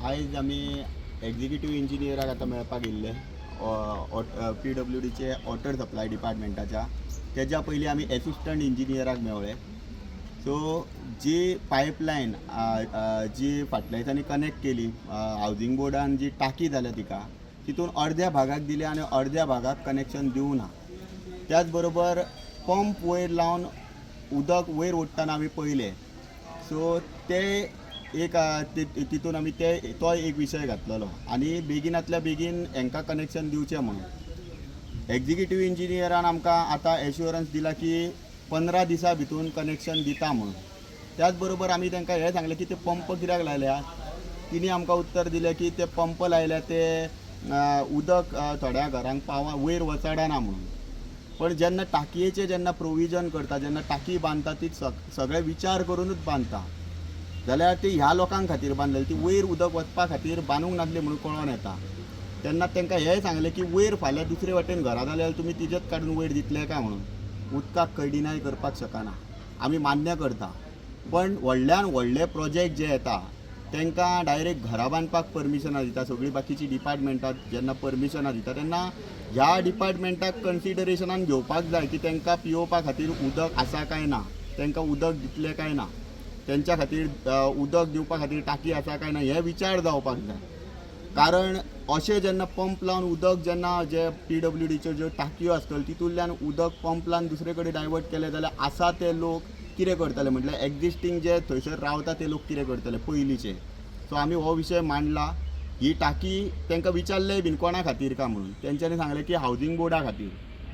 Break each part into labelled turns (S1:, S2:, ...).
S1: आयज आमी एक्झिक्युटिव्ह इंजिनियराक आतां मेळपाक येयल्ले PWDचे वॉटर सप्लाय डिपार्टमेंटाच्या. तेज्या पयलीं आमी एसिस्टंट इंजिनियराक मेवळे. सो जी पायपलायन जी फाटल्या दिसांनी कनेक्ट केली हावजींग बोर्डान जी टाकी जाल्या तिका तितून अर्द्या भागाक दिली आनी अर्द्या भागाक कनेक्शन दिवं ना. त्याच बरोबर पंप वयर लावन उदक वयर ओडटाना आमी पयले. सो ते एक तितून आमी तो एक विशय घातलेलो आनी बेगिनांतल्या बेगीन हांकां कनेक्शन दिवचें म्हणून एक्झिक्युटिव्ह इंजिनियरान आमकां आतां एश्युरन्स दिला की 15 दिसां भितून कनेक्शन दिता म्हणून. त्याच बरोबर आमी तांकां हें सांगलें की ते पंप कित्याक लायल्या. तिणी आमकां उत्तर दिलें की ते पंप लायल्या ते उदक थोड्या घरांक वयर वचडाना म्हणून. पण जेन्ना टाकयेचें जेन्ना प्रोविजन करता, जेन्ना टाकी बांदता ती सगळे विचार करूनच बांदता जाल्यार ती ह्या लोकांक खातीर बांदलेली. ती वयर उदक वचपा खातीर बांदूंक नासली म्हणून कळोन येता. तेन्ना तांकां हेंय सांगलें की वयर फाल्यां दुसरे वटेन घरा जाल्यार तुमी तिजेच काडून वयर दितले काय म्हणून. उदकाक कडिनाय करपाक शकना. आमी मान्य करता, पण व्हडल्यान व्हडले प्रोजेक्ट जे येता तांकां डायरेक्ट घरा बांदपाक परमिशनां दिता. सगळीं बाकीची डिपार्टमेंटां जेन्ना परमिशनां दिता तेन्ना ह्या डिपार्टमेंटाक कन्सिडरेशनान घेवपाक जाय की तांकां पिवोवपा खातीर उदक आसा काय ना, तांकां उदक दितले काय ना, तेंच्या खातीर उदक दिवपा खातीर टाकी आसा काय ना हे विचार जावपाक जाय. कारण अशें जेन्ना पंप लावन उदक जेन्ना जे PWDच्यो ज्यो टाकयो आसतल्यो तितूंतल्यान उदक पंप लावन दुसरे कडेन डायवर्ट केलें जाल्यार आसा ते लोक कितें करतले, म्हटल्यार एक्झिस्टींग जे थंयसर रावता ते लोक कितें करतले पयलींचे. सो आमी हो विशय मांडला. ही टाकी तांकां विचारलें बीन कोणा खातीर काय म्हणून. तेंच्यांनी सांगलें की हावजींग बोर्डा खातीर.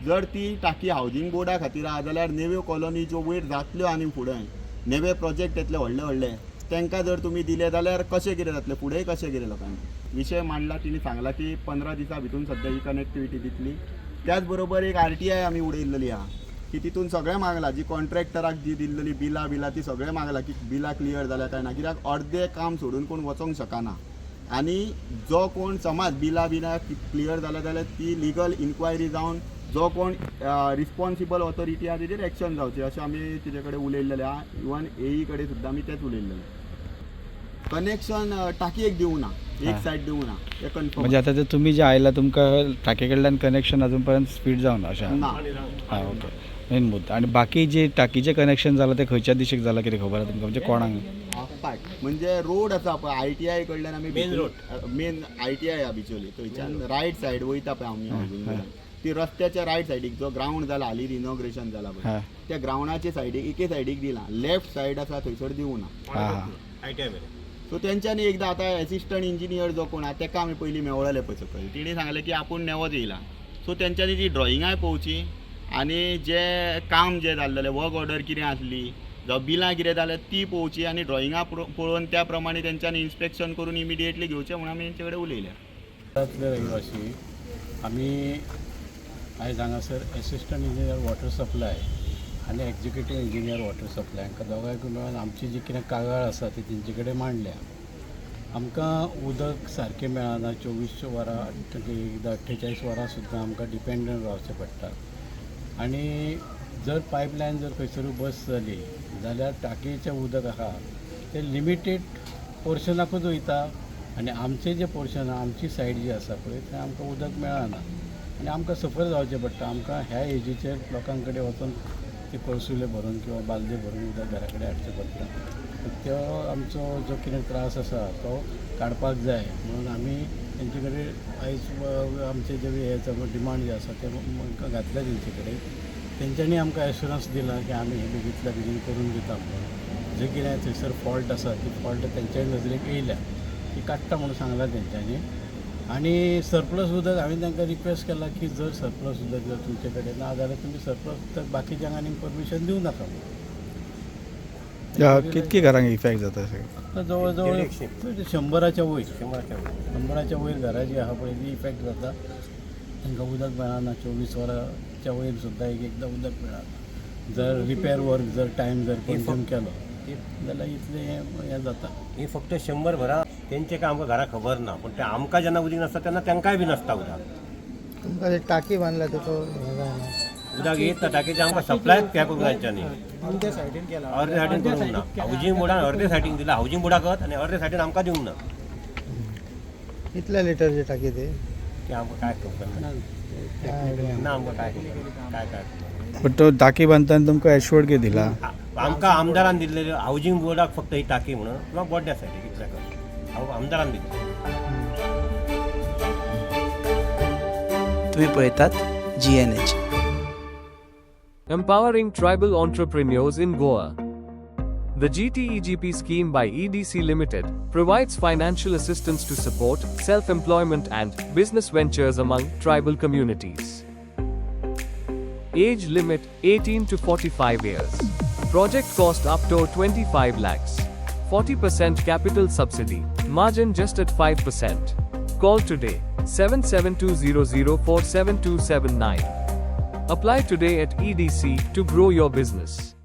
S1: जर ती टाकी हावजींग बोर्डा खातीर आहा जाल्यार नेव्यो कॉलनी ज्यो वयर जातल्यो आनी फुडें नेवे प्रोजेक्ट येतले व्हडले व्हडले तांकां जर तुमी दिले जाल्यार कशें कितें जातलें, फुडेंय कशें कितें लोकांनी विशय मांडला. तिणी सांगला की 15 दिसां भितून सद्या ही कनेक्टिविटी दितली. त्याच बरोबर एक RTI आमी उडयल्ली आहा की तितून सगळें मागला जी कॉन्ट्रॅक्टराक जी दिल्ली बिलां ती सगळें मागला की बिलां क्लियर जाल्या काय ना. कित्याक अर्दें काम सोडून कोण वचोंक शकना आनी जो कोण समज बिलां क्लियर जाल्या जाल्यार ती लिगल इन्क्वायरी जावन जो कोण रिस्पॉन्सिबल ऑथॉरिटी आहा तेजेर एक्शन जावचें अशें आमी तेजे कडेन उलयल्लेलें आहा. इवन AE कडेन सुद्दां आमी तेंच उलयल्लें. कनेक्शन टाकयेक दिवं ना, एक सायड दिवं ना, हें कन्फर्म.
S2: म्हणजे आता तुम्ही जे आयला तुमकां टाके कडल्यान कनेक्शन अजून पर्यंत स्पीड जावना अशें
S1: ना.
S2: हां ओके मेन मुद्दा. आणि बाकी जे टाकीचें कनेक्शन जालां तें खंयच्या दिशेक जालां कितें खबर आसा तुमकां, म्हणजे कोणाक?
S1: म्हणजे रोड आसा पळय ITI कडल्यान आमी मेन ITI आहा बिचोली थंयच्यान रायट सायड वयता पळय आमी ती रस्त्याच्या रायट सायडीक जो ग्राउंड जाला हालीं रिनोग्रेशन जाला पळय त्या ग्राउंडाचे सायडीक एके सायडीक दिला. लेफ्ट सायड आसा थंयसर दिवं ना. सो तेंच्यांनी एकदां आतां एसिस्टंट इंजिनियर जो कोण आहा ताका आमी पयलीं मेवळले पळय सकयल. तिणी सांगलें की आपूण नेवत येयला. सो तेंच्यांनी ती ड्रॉइंगाय पळोवची आनी जे काम जे जाल्लेलें वर्क ऑर्डर कितें आसली जावं बिलां कितें जाल्यार ती पळोवची आनी ड्रॉइंगां पळोवन त्या प्रमाणे तेंच्यांनी इन्स्पेक्शन करून इमिडिएटली घेवचें म्हणून आमी तेंचे कडेन उलयल्या.
S3: रहिवासी आमी आयज हांगासर एसिस्टंट इंजिनियर वॉटर सप्लाय आनी एक्झिक्युटिव्ह इंजिनियर वॉटर सप्लाय हांकां दोगांयक मेळून आमची जी कितें कागाळ आसा ती तेंचे कडेन मांडल्या. आमकां उदक सारकें मेळना. 24 वरां एकदां 48 वरां सुद्दां आमकां डिपेंडंट रावचें पडटा. आनी जर पायपलायन जर खंयसरूय बस जाली जाल्यार टाकयेचें उदक आसा तें लिमिटेड पोर्शनाकूच वयता आनी आमचें जें पोर्शन आहा आमची सायड जी आसा पळय थंय आमकां उदक मेळना आनी आमकां सफर जावचें पडटा. आमकां ह्या एजीचेर लोकां कडेन वचून ते कळसुले भरून किंवा बालदे भरून उदक घरा कडेन हाडचें पडटा. तो आमचो जो कितें त्रास आसा तो काडपाक जाय म्हणून आमी तेंचे कडेन आयज आमचे जे हे डिमांड जे आसा ते घातल्या तेंचे कडेन. तेंच्यांनी आमकां एश्युरन्स दिला की आमी हे बेगींतल्या बेगीन करून दिता म्हणून. जे कितें थंयसर फॉल्ट आसा ती फॉल्ट तेंच्याय नजरेक येयल्या ती काडटा म्हणून सांगलां तेंच्यांनी. आनी सरप्लस उदक हांवें तांकां रिक्वेस्ट केला की जर सरप्लस उदक जर तुमचे कडेन ना जाल्यार तुमी सरप्लस उदक बाकीच्यांक आनीक परमिशन दिवं नाका म्हणून.
S2: कितकी घरांक इफेक्ट जाता
S3: आतां जवळ जवळ 100च्या वयर घरां जी आहा पळय ती इफेक्ट जाता. तांकां उदक मेळना. 24 वरांच्या वयर सुद्दां एकदां उदक मेळना. जर रिपेर वर्क जर टायम जर कंज्यूम केलो जाल्यार इतलें हें जाता.
S4: ही फक्त 100 घरां तेंचे काय आमकां घरा खबर ना, पण ते आमकां जेन्ना उदीक नासता तेन्ना तांकांय बी नासता उदक.
S5: तुमकां टाकी बांदल्या तेचो
S4: उदक येता टाकीचे आमकां सप्लाय त्या करून तांच्यांनी
S5: अर्ध्या सायडीन केला.
S4: अर्धे सायडीन करूंक ना. हावजींग बोर्डान अर्धे सायडीन दिला हावजींग बोर्डाकच आनी अर्धे सायडीन आमकां दिवंक ना.
S5: कितल्या लिटरची टाकी ते
S4: ते आमकां काय खबर ना ना आमकां काय खबर काय खबर
S2: पण तो टाकी बांधताना तुमकां एश्योर्ड कितें दिला
S4: आमकां आमदारान दिल्लेले हावजींग बोर्डाक फक्त ही टाकी म्हणून किंवा बोड्या सायडीक इतल्या आमदारान दिल्ली
S6: तुम्ही पळयतात GNH.
S7: Empowering tribal entrepreneurs in Goa. The GTEGP scheme by EDC Limited provides financial assistance to support self-employment and business ventures among tribal communities. Age limit 18 to 45 years. Project cost up to 25 lakhs. 40% capital subsidy. Margin just at 5%. Call today 7720047279. Apply today at EDC to grow your business.